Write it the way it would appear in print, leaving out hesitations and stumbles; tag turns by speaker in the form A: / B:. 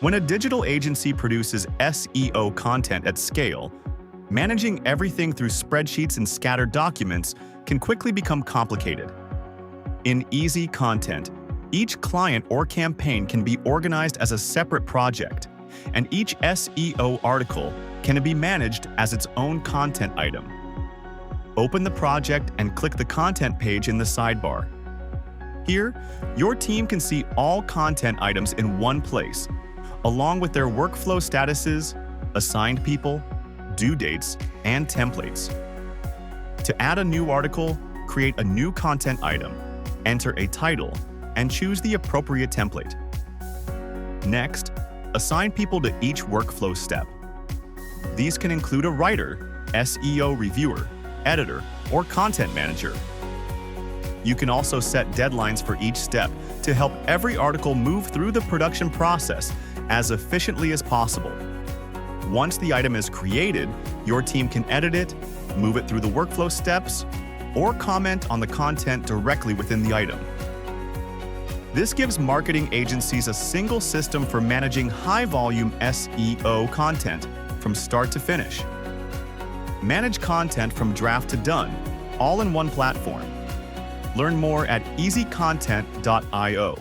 A: When a digital agency produces SEO content at scale, managing everything through spreadsheets and scattered documents can quickly become complicated. In Easy Content, each client or campaign can be organized as a separate project, and each SEO article can be managed as its own content item. Open the project and click the content page in the sidebar. Here, your team can see all content items in one place, along with their workflow statuses, assigned people, due dates, and templates. To add a new article, create a new content item, enter a title, and choose the appropriate template. Next, assign people to each workflow step. These can include a writer, SEO reviewer, editor, or content manager. You can also set deadlines for each step to help every article move through the production process as efficiently as possible. Once the item is created, your team can edit it, move it through the workflow steps, or comment on the content directly within the item. This gives marketing agencies a single system for managing high-volume SEO content from start to finish. Manage content from draft to done, all in one platform. Learn more at easycontent.io.